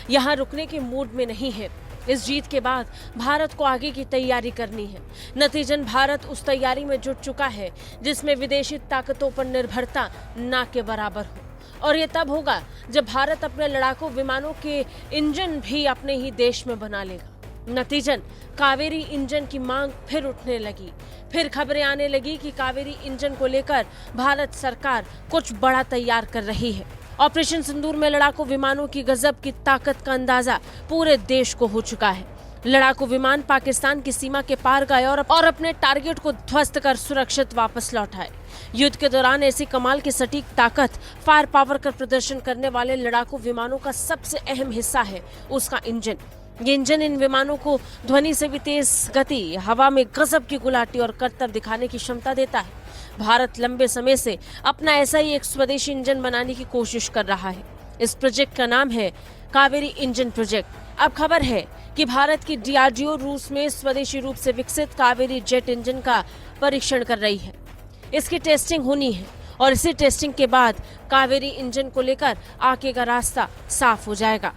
यहाँ रुकने के मूड में नहीं है। इस जीत के बाद भारत को आगे की तैयारी करनी है। नतीजन भारत उस तैयारी में जुट चुका है जिसमें विदेशी ताकतों पर निर्भरता ना के बराबर हो। और ये तब होगा जब भारत अपने लड़ाकू विमानों के इंजन भी अपने ही देश में बना लेगा। नतीजन कावेरी इंजन की मांग फिर उठने लगी। फिर खबरें आने लगी कि कावेरी इंजन को लेकर भारत सरकार कुछ बड़ा तैयार कर रही है। ऑपरेशन सिंदूर में लड़ाकू विमानों की गजब की ताकत का अंदाजा पूरे देश को हो चुका है। लड़ाकू विमान पाकिस्तान की सीमा के पार गए और अपने टारगेट को ध्वस्त कर सुरक्षित वापस लौट आए। युद्ध के दौरान ऐसी कमाल की सटीक ताकत, फायर पावर का प्रदर्शन करने वाले लड़ाकू विमानों का सबसे अहम हिस्सा है उसका इंजन। ये इंजन इन विमानों को ध्वनि से भी तेज गति, हवा में गजब की गुलाटी और करतब दिखाने की क्षमता देता है। भारत लंबे समय से अपना ऐसा ही एक स्वदेशी इंजन बनाने की कोशिश कर रहा है। इस प्रोजेक्ट का नाम है कावेरी इंजन प्रोजेक्ट। अब खबर है कि भारत की डीआरडीओ रूस में स्वदेशी रूप से विकसित कावेरी जेट इंजन का परीक्षण कर रही है। इसकी टेस्टिंग होनी है और इसी टेस्टिंग के बाद कावेरी इंजन को लेकर आगे का रास्ता साफ हो जाएगा।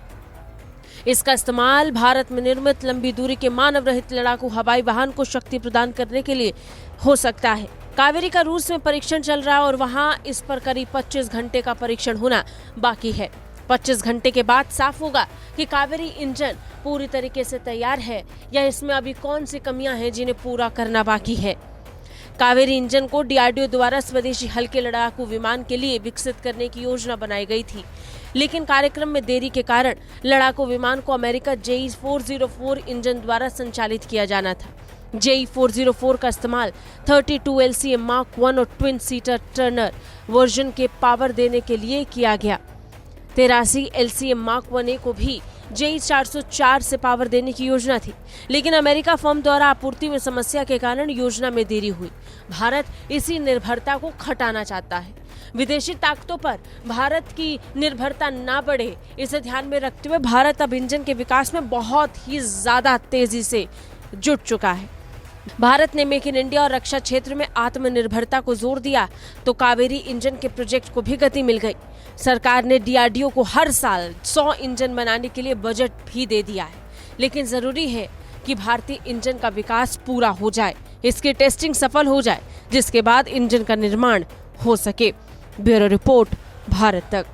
इसका इस्तेमाल भारत में निर्मित लंबी दूरी के मानव रहित लड़ाकू हवाई वाहन को शक्ति प्रदान करने के लिए हो सकता है। कावेरी का रूस में परीक्षण चल रहा है और वहां इस पर करीब 25 घंटे का परीक्षण होना बाकी है। 25 घंटे के बाद साफ होगा कि कावेरी इंजन पूरी तरीके से तैयार है या इसमें अभी कौन सी कमियां हैं जिन्हें पूरा करना बाकी है। कावेरी इंजन को डीआरडीओ द्वारा स्वदेशी हल्के लड़ाकू विमान के लिए विकसित करने की योजना बनाई गई थी, लेकिन कार्यक्रम में देरी के कारण लड़ाकू विमान को अमेरिका JE-404 इंजन द्वारा संचालित किया जाना था। JE-404 का इस्तेमाल 32 LCM Mark 1 और ट्विन सीटर टर्नर वर्जन के पावर देने के लिए किया गया। 83 LCM Mark 1A को भी JE-404 से पावर देने की योजना थी, लेकिन अमेरिका फर्म द्वारा आपूर्ति में समस्या के कारण योजना में देरी हुई। भारत इसी निर्भरता को घटाना चाहता है। विदेशी ताकतों पर भारत की निर्भरता ना बढ़े, इसे ध्यान में रखते हुए भारत अब इंजन के विकास में बहुत ही ज्यादा तेजी से जुट चुका है। भारत ने मेक इन इंडिया और रक्षा क्षेत्र में आत्मनिर्भरता को जोर दिया तो कावेरी इंजन के प्रोजेक्ट को भी गति मिल गई। सरकार ने डीआरडीओ को हर साल 100 इंजन बनाने के लिए बजट भी दे दिया है, लेकिन जरूरी है कि भारतीय इंजन का विकास पूरा हो जाए, इसकी टेस्टिंग सफल हो जाए, जिसके बाद इंजन का निर्माण हो सके। ब्यूरो रिपोर्ट, भारत तक।